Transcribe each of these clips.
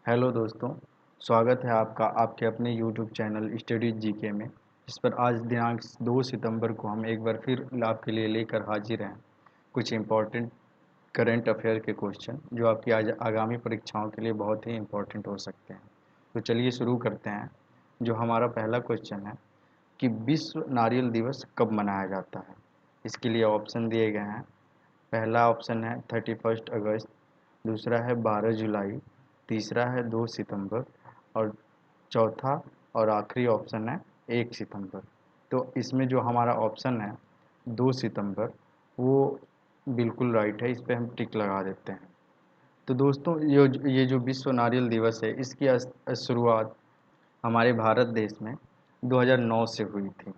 Hello दोस्तों, स्वागत है आपका आपके अपने यूट्यूब चैनल स्टडी जीके में। इस पर आज दिनांक 2 सितंबर को हम एक बार फिर आपके लिए लेकर हाजिर हैं कुछ इम्पोर्टेंट करंट अफेयर के क्वेश्चन जो आपकी आज आगामी परीक्षाओं के लिए बहुत ही इम्पोर्टेंट हो सकते हैं। तो चलिए शुरू करते हैं। जो हमारा पहला क्वेश्चन है कि विश्व नारियल दिवस कब मनाया जाता है। इसके लिए ऑप्शन दिए गए हैं। पहला ऑप्शन है 31 अगस्त, दूसरा है 12 जुलाई, तीसरा है 2 सितंबर और चौथा और आखिरी ऑप्शन है 1 सितंबर। तो इसमें जो हमारा ऑप्शन है 2 सितंबर वो बिल्कुल राइट है, इस पे हम टिक लगा देते हैं। तो दोस्तों ये जो विश्व नारियल दिवस है इसकी शुरुआत हमारे भारत देश में 2009 से हुई थी।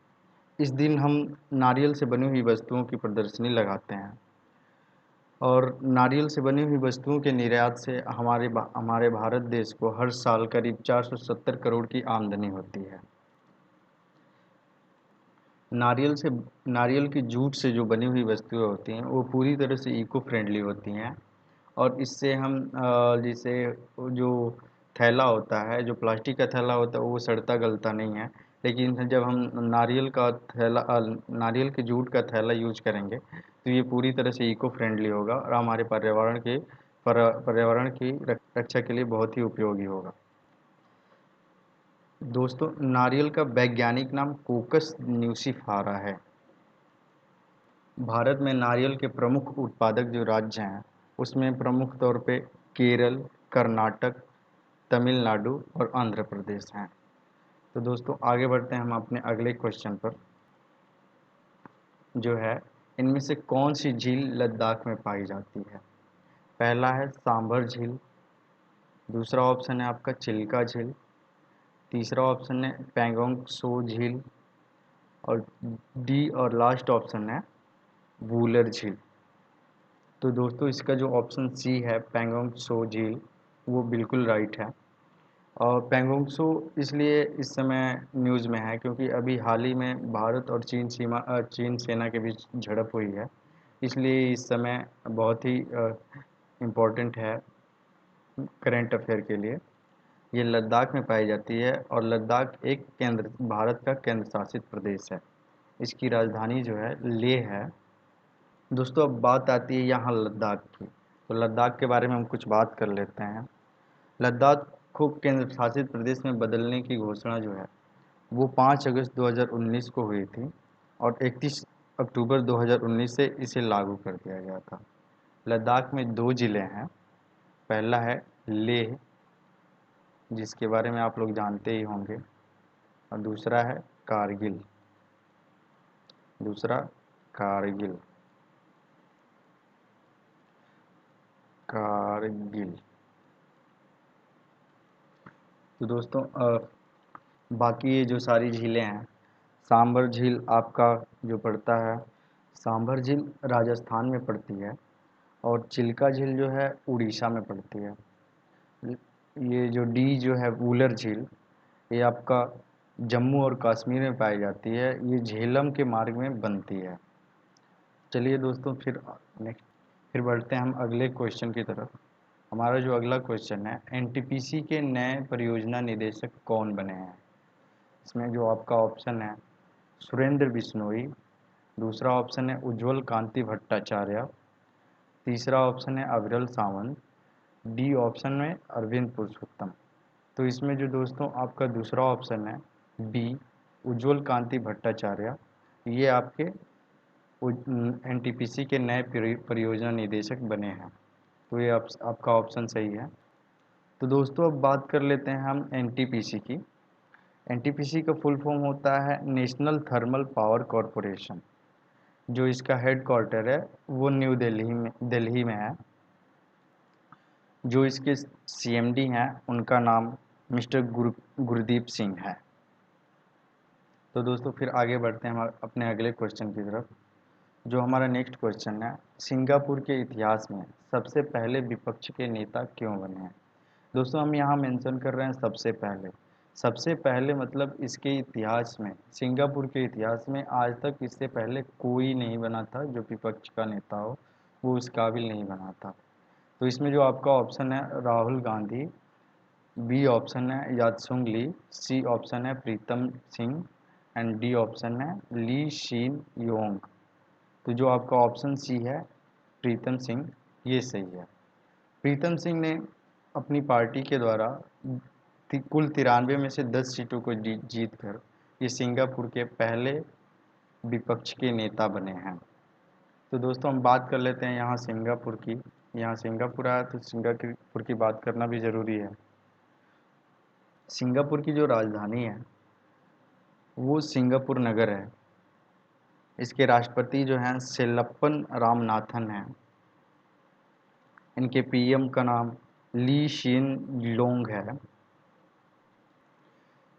इस दिन हम नारियल से बनी हुई वस्तुओं की प्रदर्शनी लगाते हैं और नारियल से बनी हुई वस्तुओं के निर्यात से हमारे भारत देश को हर साल करीब 470 करोड़ की आमदनी होती है। नारियल की जूट से जो बनी हुई वस्तुएं होती हैं वो पूरी तरह से इको फ्रेंडली होती हैं और इससे हम जैसे जो थैला होता है, जो प्लास्टिक का थैला होता है वो सड़ता गलता नहीं है। लेकिन जब हम नारियल के जूट का थैला यूज करेंगे तो ये पूरी तरह से इको फ्रेंडली होगा और हमारे पर्यावरण की रक्षा के लिए बहुत ही उपयोगी होगा। दोस्तों, नारियल का वैज्ञानिक नाम कोकस न्यूसीफारा है। भारत में नारियल के प्रमुख उत्पादक जो राज्य हैं उसमें प्रमुख तौर पे केरल, कर्नाटक, तमिलनाडु और आंध्र प्रदेश हैं। तो दोस्तों आगे बढ़ते हैं हम अपने अगले क्वेश्चन पर, जो है इनमें से कौन सी झील लद्दाख में पाई जाती है। पहला है सांभर झील, दूसरा ऑप्शन है आपका चिल्का झील, तीसरा ऑप्शन है पैंगोंग सो झील और डी और लास्ट ऑप्शन है वूलर झील। तो दोस्तों इसका जो ऑप्शन सी है पैंगोंग सो झील वो बिल्कुल राइट है। और पैंगोंग सो इसलिए इस समय न्यूज़ में है क्योंकि अभी हाल ही में भारत और चीन सेना के बीच झड़प हुई है, इसलिए इस समय बहुत ही इम्पोर्टेंट है करंट अफेयर के लिए। ये लद्दाख में पाई जाती है और लद्दाख एक भारत का केंद्र शासित प्रदेश है। इसकी राजधानी जो है लेह है। दोस्तों अब बात आती है यहाँ लद्दाख की, तो लद्दाख के बारे में हम कुछ बात कर लेते हैं। लद्दाख को केंद्र शासित प्रदेश में बदलने की घोषणा जो है वो 5 अगस्त 2019 को हुई थी और 31 अक्टूबर 2019 से इसे लागू कर दिया गया था। लद्दाख में 2 ज़िले हैं। पहला है लेह, जिसके बारे में आप लोग जानते ही होंगे, और दूसरा है कारगिल। दूसरा कारगिल कारगिल। तो दोस्तों बाकी ये जो सारी झीलें हैं, सांभर झील आपका जो पड़ता है, सांभर झील राजस्थान में पड़ती है और चिल्का झील जो है उड़ीसा में पड़ती है। ये जो डी जो है वूलर झील, ये आपका जम्मू और कश्मीर में पाई जाती है। ये झेलम के मार्ग में बनती है। चलिए दोस्तों नेक्स्ट फिर बढ़ते हैं हम अगले क्वेश्चन की तरफ। हमारा जो अगला क्वेश्चन है, एनटीपीसी के नए परियोजना निदेशक कौन बने हैं। इसमें जो आपका ऑप्शन है सुरेंद्र बिश्नोई, दूसरा ऑप्शन है उज्ज्वल कांति भट्टाचार्य, तीसरा ऑप्शन है अविरल सावंत, डी ऑप्शन में अरविंद पुरुषोत्तम। तो इसमें जो दोस्तों आपका दूसरा ऑप्शन है बी उज्ज्वल कांति भट्टाचार्य, ये आपके एनटीपीसी के नए परियोजना निदेशक बने हैं। तो ये आपका ऑप्शन सही है। तो दोस्तों अब बात कर लेते हैं हम एनटीपीसी की। एनटीपीसी का फुल फॉर्म होता है नेशनल थर्मल पावर कॉरपोरेशन। जो इसका हेड क्वार्टर है वो न्यू दिल्ली में है। जो इसके सीएमडी हैं उनका नाम मिस्टर गुरदीप सिंह है। तो दोस्तों फिर आगे बढ़ते हैं हम अपने अगले क्वेश्चन की तरफ। जो हमारा नेक्स्ट क्वेश्चन है, सिंगापुर के इतिहास में सबसे पहले विपक्ष के नेता क्यों बने हैं। दोस्तों हम यहाँ मेंशन कर रहे हैं सबसे पहले मतलब इसके इतिहास में, सिंगापुर के इतिहास में आज तक इससे पहले कोई नहीं बना था जो विपक्ष का नेता हो, वो उस काबिल नहीं बना था। तो इसमें जो आपका ऑप्शन है राहुल गांधी, बी ऑप्शन है यात्सुंग ली, सी ऑप्शन है Pritam Singh and D option है ली शीन योंग। तो जो आपका ऑप्शन सी है प्रीतम सिंह, ये सही है। प्रीतम सिंह ने अपनी पार्टी के द्वारा कुल 93 में से 10 सीटों को जीत कर ये सिंगापुर के पहले विपक्ष के नेता बने हैं। तो दोस्तों हम बात कर लेते हैं यहाँ सिंगापुर की। यहाँ सिंगापुर आया तो सिंगापुर की बात करना भी ज़रूरी है। सिंगापुर की जो राजधानी है वो सिंगापुर नगर है। इसके राष्ट्रपति जो हैं सेल्लप्पन रामनाथन हैं। इनके पीएम का नाम ली शिन लोंग है।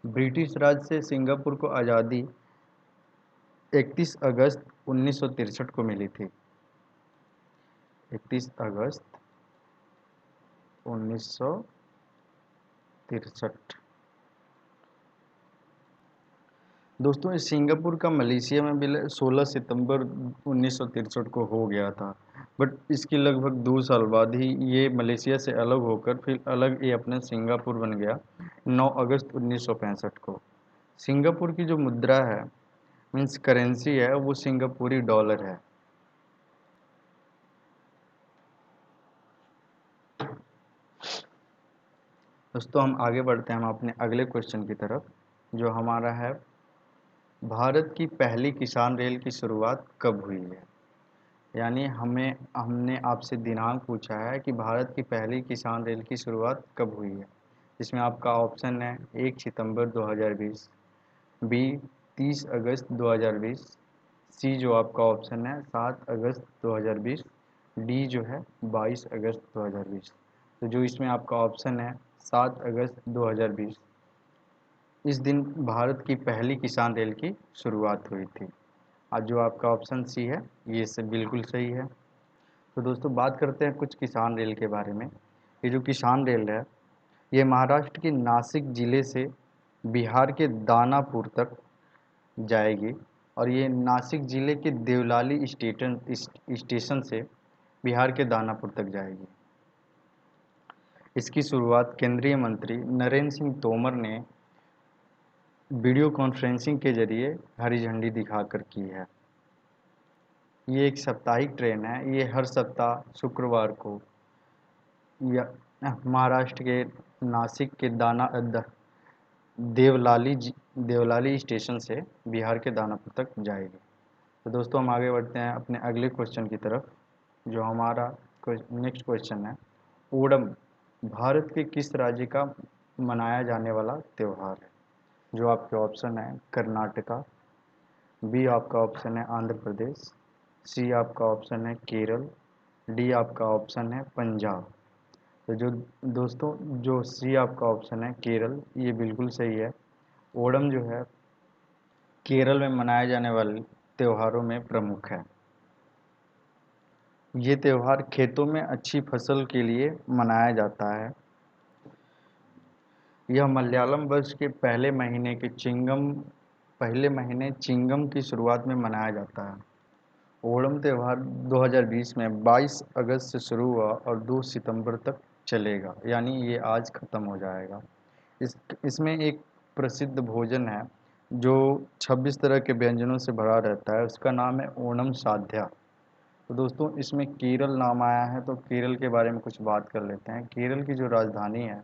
ब्रिटिश राज से सिंगापुर को आज़ादी 31 अगस्त 1963 को मिली थी। 31 अगस्त 1963। दोस्तों इस सिंगापुर का मलेशिया में विलय 16 सितंबर 1963 को हो गया था, बट इसके लगभग 2 साल बाद ही ये मलेशिया से अलग होकर फिर अलग ये अपने सिंगापुर बन गया 9 अगस्त 1965 को। सिंगापुर की जो मुद्रा है मीन्स करेंसी है वो सिंगापुरी डॉलर है। दोस्तों हम आगे बढ़ते हैं हम अपने अगले क्वेश्चन की तरफ, जो हमारा है भारत की पहली किसान रेल की शुरुआत कब हुई है। यानी हमने आपसे दिनांक पूछा है कि भारत की पहली किसान रेल की शुरुआत कब हुई है। इसमें आपका ऑप्शन है 1 सितंबर 2020, बी 30 अगस्त 2020, सी जो आपका ऑप्शन है 7 अगस्त 2020, डी जो है 22 अगस्त 2020। तो जो इसमें आपका ऑप्शन है 7 अगस्त 2020, इस दिन भारत की पहली किसान रेल की शुरुआत हुई थी। आज जो आपका ऑप्शन सी है ये से बिल्कुल सही है। तो दोस्तों बात करते हैं कुछ किसान रेल के बारे में। ये जो किसान रेल है ये महाराष्ट्र के नासिक ज़िले से बिहार के दानापुर तक जाएगी और ये नासिक ज़िले के देवलाली स्टेशन से बिहार के दानापुर तक जाएगी। इसकी शुरुआत केंद्रीय मंत्री नरेंद्र सिंह तोमर ने वीडियो कॉन्फ्रेंसिंग के जरिए हरी झंडी दिखाकर की है। ये एक साप्ताहिक ट्रेन है। ये हर सप्ताह शुक्रवार को या महाराष्ट्र के नासिक के देवलाली स्टेशन से बिहार के दानापुर तक जाएगी। तो दोस्तों हम आगे बढ़ते हैं अपने अगले क्वेश्चन की तरफ, जो हमारा नेक्स्ट क्वेश्चन है ओणम भारत के किस राज्य का मनाया जाने वाला त्यौहार है। जो आपके ऑप्शन है कर्नाटका, बी आपका ऑप्शन है आंध्र प्रदेश, सी आपका ऑप्शन है केरल, डी आपका ऑप्शन है पंजाब। तो जो दोस्तों जो सी आपका ऑप्शन है केरल, ये बिल्कुल सही है। ओणम जो है केरल में मनाए जाने वाले त्योहारों में प्रमुख है। ये त्यौहार खेतों में अच्छी फसल के लिए मनाया जाता है। यह मलयालम वर्ष के पहले महीने चिंगम की शुरुआत में मनाया जाता है। ओणम त्यौहार 2020 में 22 अगस्त से शुरू हुआ और 2 सितंबर तक चलेगा, यानी ये आज ख़त्म हो जाएगा। इसमें एक प्रसिद्ध भोजन है जो 26 तरह के व्यंजनों से भरा रहता है, उसका नाम है ओणम साध्या। तो दोस्तों इसमें केरल नाम आया है तो केरल के बारे में कुछ बात कर लेते हैं। केरल की जो राजधानी है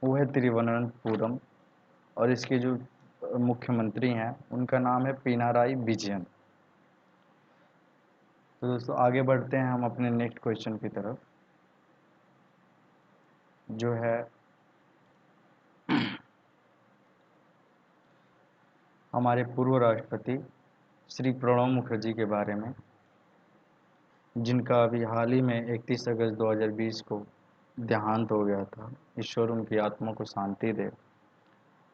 वो है तिरुवनंतपुरम और इसके जो मुख्यमंत्री हैं उनका नाम है पिनाराई विजयन। तो दोस्तों आगे बढ़ते हैं हम अपने नेक्स्ट क्वेश्चन की तरफ, जो है हमारे पूर्व राष्ट्रपति श्री प्रणब मुखर्जी के बारे में, जिनका अभी हाल ही में 31 अगस्त 2020 को देहांत हो गया था। ईश्वर उनकी आत्मा को शांति दे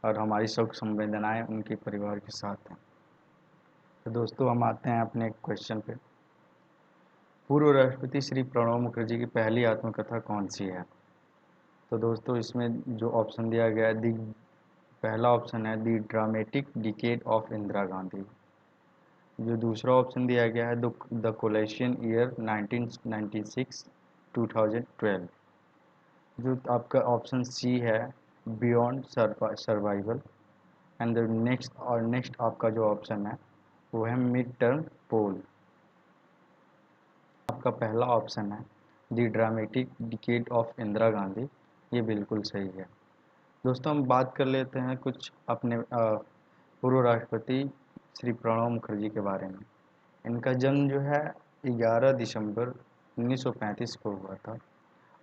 और हमारी शोक संवेदनाएं उनके परिवार के साथ हैं। तो दोस्तों हम आते हैं अपने क्वेश्चन पे। पूर्व राष्ट्रपति श्री प्रणब मुखर्जी की पहली आत्मकथा कौन सी है। तो दोस्तों इसमें जो ऑप्शन दिया गया है पहला ऑप्शन है the dramatic decade of Indira Gandhi. जो दूसरा ऑप्शन दिया गया है द कोलेशियन ईयर 1996-2012। जो आपका ऑप्शन सी है beyond survival. And the next आपका जो ऑप्शन है वो है मिड टर्म पोल। आपका पहला ऑप्शन है the dramatic decade of Indira Gandhi, ये बिल्कुल सही है। दोस्तों हम बात कर लेते हैं कुछ अपने पूर्व राष्ट्रपति श्री प्रणब मुखर्जी के बारे में। इनका जन्म जो है 11 दिसंबर 1935 को हुआ था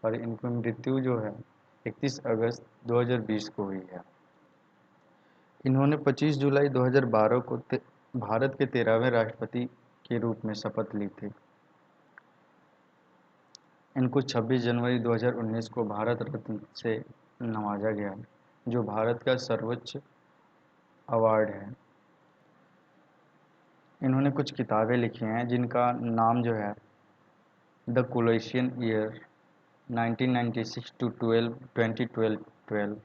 और इनकी मृत्यु जो है 31 अगस्त 2020 को हुई है। इन्होंने 25 जुलाई 2012 को भारत के 13वें राष्ट्रपति के रूप में शपथ ली थी। इनको 26 जनवरी 2019 को भारत रत्न से नवाजा गया, जो भारत का सर्वोच्च अवार्ड है। इन्होंने कुछ किताबें लिखी हैं जिनका नाम जो है द कोलेशियन ईयर 1996 टू 2012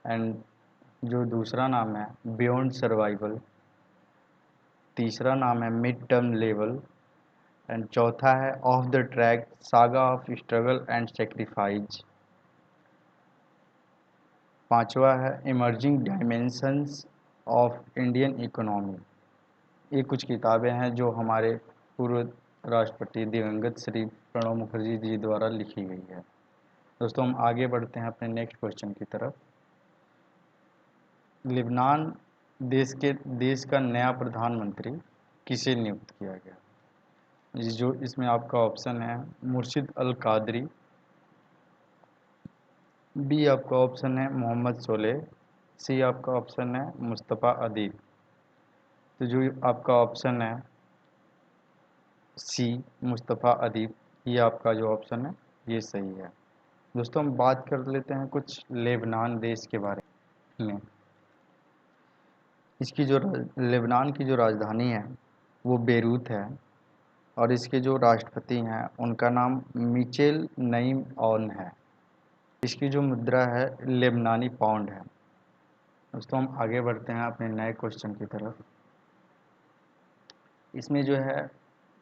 एंड जो दूसरा नाम है बियॉन्ड सर्वाइवल, तीसरा नाम है मिड टर्म लेवल एंड चौथा है of the track saga of struggle and sacrifice, पांचवा है emerging dimensions of Indian economy. ये कुछ किताबें हैं जो हमारे पूर्व राष्ट्रपति दिवंगत श्री प्रणब मुखर्जी जी द्वारा लिखी गई है। दोस्तों हम आगे बढ़ते हैं अपने नेक्स्ट क्वेश्चन की तरफ। लेबनान देश का नया प्रधानमंत्री किसे नियुक्त किया गया? जो इसमें आपका ऑप्शन है मुर्शिद अल कादरी, बी आपका ऑप्शन है मोहम्मद सोलेह, सी आपका ऑप्शन है मुस्तफ़ा अदीब। तो जो आपका ऑप्शन है सी मुस्तफ़ा अदीब, ये आपका जो ऑप्शन है ये सही है। दोस्तों हम बात कर लेते हैं कुछ लेबनान देश के बारे में। इसकी जो लेबनान की जो राजधानी है वो बेरूत है और इसके जो राष्ट्रपति हैं उनका नाम मिचेल नईम ऑन है। इसकी जो मुद्रा है लेबनानी पाउंड है। दोस्तों हम आगे बढ़ते हैं अपने नए क्वेश्चन की तरफ। इसमें जो है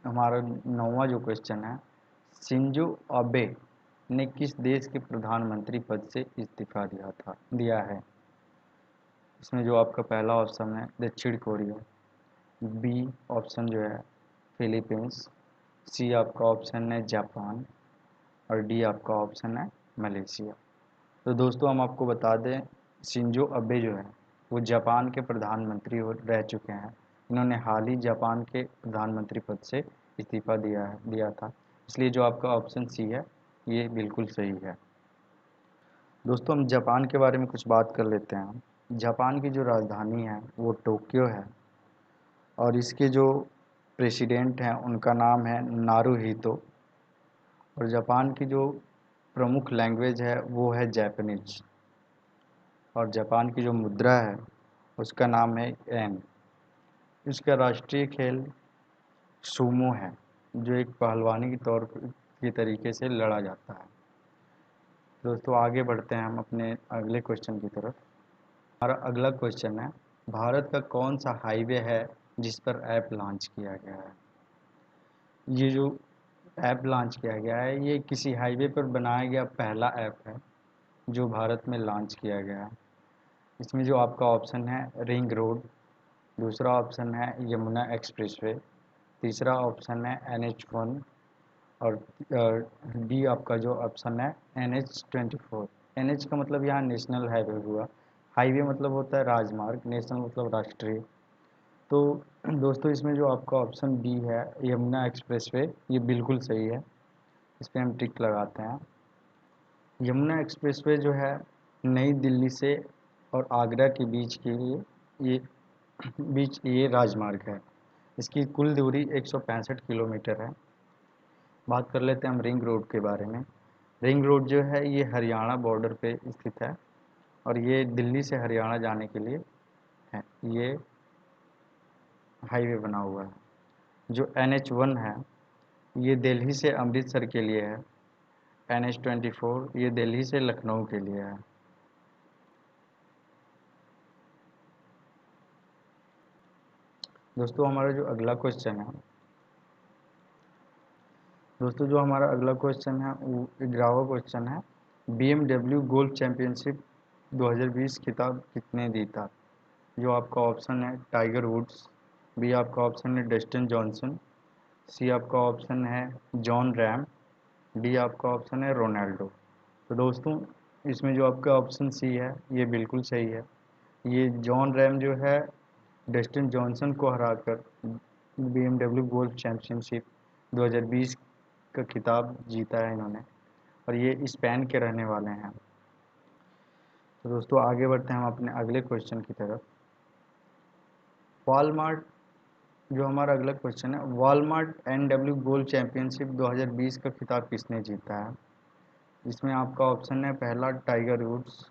हमारा 9वां जो क्वेश्चन है शिंजो अबे ने किस देश के प्रधानमंत्री पद से इस्तीफा दिया है? इसमें जो आपका पहला ऑप्शन है दक्षिण कोरिया, बी ऑप्शन जो है फिलीपींस, सी आपका ऑप्शन है जापान और डी आपका ऑप्शन है मलेशिया। तो दोस्तों हम आपको बता दें शिंजो अबे जो है वो जापान के प्रधानमंत्री रह चुके हैं। इन्होंने हाल ही जापान के प्रधानमंत्री पद से इस्तीफा दिया था, इसलिए जो आपका ऑप्शन सी है ये बिल्कुल सही है। दोस्तों हम जापान के बारे में कुछ बात कर लेते हैं। जापान की जो राजधानी है वो टोक्यो है और इसके जो प्रेसिडेंट हैं उनका नाम है नारुहितो और जापान की जो प्रमुख लैंग्वेज है वो है जापानीज और जापान की जो मुद्रा है उसका नाम है एन। इसका राष्ट्रीय खेल सूमो है जो एक पहलवानी के तरीके से लड़ा जाता है। दोस्तों आगे बढ़ते हैं हम अपने अगले क्वेश्चन की तरफ। हमारा अगला क्वेश्चन है भारत का कौन सा हाईवे है जिस पर ऐप लॉन्च किया गया है? ये जो ऐप लॉन्च किया गया है ये किसी हाईवे पर बनाया गया पहला ऐप है जो भारत में लॉन्च किया गया है। इसमें जो आपका ऑप्शन है रिंग रोड, दूसरा ऑप्शन है यमुना एक्सप्रेसवे, तीसरा ऑप्शन है NH1 और डी आपका जो ऑप्शन है NH24। NH का मतलब यहाँ नेशनल हाईवे हुआ, हाईवे मतलब होता है राजमार्ग, नेशनल मतलब राष्ट्रीय। तो दोस्तों इसमें जो आपका ऑप्शन बी है यमुना एक्सप्रेसवे ये बिल्कुल सही है, इस पर हम टिक लगाते हैं। यमुना एक्सप्रेसवे जो है नई दिल्ली से और आगरा के बीच ये राजमार्ग है। इसकी कुल दूरी 165 किलोमीटर है। बात कर लेते हैं हम रिंग रोड के बारे में। रिंग रोड जो है ये हरियाणा बॉर्डर पे स्थित है और ये दिल्ली से हरियाणा जाने के लिए है, ये हाईवे बना हुआ है। जो NH1 है ये दिल्ली से अमृतसर के लिए है, NH24 ये दिल्ली से लखनऊ के लिए है। दोस्तों हमारा जो अगला क्वेश्चन है दोस्तों जो हमारा अगला क्वेश्चन है वो 11वां क्वेश्चन है BMW गोल्फ चैंपियनशिप 2020 खिताब किसने जीता? जो आपका ऑप्शन है टाइगर वुड्स, बी आपका ऑप्शन है डस्टिन जॉनसन, सी आपका ऑप्शन है जॉन रैम, डी आपका ऑप्शन है रोनाल्डो। तो दोस्तों इसमें जो आपका ऑप्शन सी है ये बिल्कुल सही है। ये जॉन रैम जो है डस्टिन जॉनसन को हराकर BMW गोल्फ चैंपियनशिप 2020 का खिताब जीता है इन्होंने, और ये स्पेन के रहने वाले हैं। तो दोस्तों आगे बढ़ते हैं हम अपने अगले क्वेश्चन की तरफ। वॉलमार्ट, जो हमारा अगला क्वेश्चन है, वॉलमार्ट NW गोल्ड चैंपियनशिप 2020 का खिताब किसने जीता है? इसमें आपका ऑप्शन है पहला टाइगर वुड्स,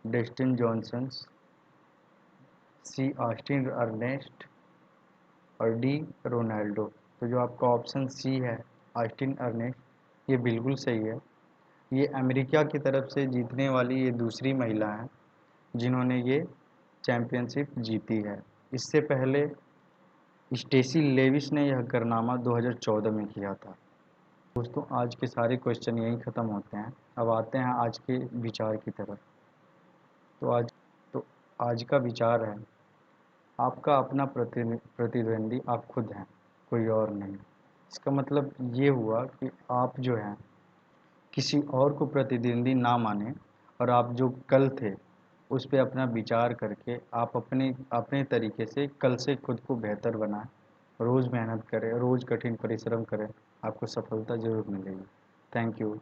डस्टिन जॉनसन, सी ऑस्टिन अर्नेस्ट और डी रोनाल्डो। तो जो आपका ऑप्शन सी है ऑस्टिन अर्नेस्ट, ये बिल्कुल सही है। ये अमेरिका की तरफ से जीतने वाली ये दूसरी महिला हैं जिन्होंने ये चैंपियनशिप जीती है। इससे पहले स्टेसी लेविस ने यह कारनामा 2014 में किया था। दोस्तों आज के सारे क्वेश्चन यहीं ख़त्म होते हैं। अब आते हैं आज के विचार की तरफ। तो आज का विचार है, आपका अपना प्रतिद्वंदी आप खुद हैं, कोई और नहीं। इसका मतलब ये हुआ कि आप जो हैं किसी और को प्रतिद्वंदी ना माने, और आप जो कल थे उस पे अपना विचार करके आप अपने अपने तरीके से कल से खुद को बेहतर बनाएं। रोज़ मेहनत करें, रोज़ कठिन परिश्रम करें, आपको सफलता ज़रूर मिलेगी। Thank you.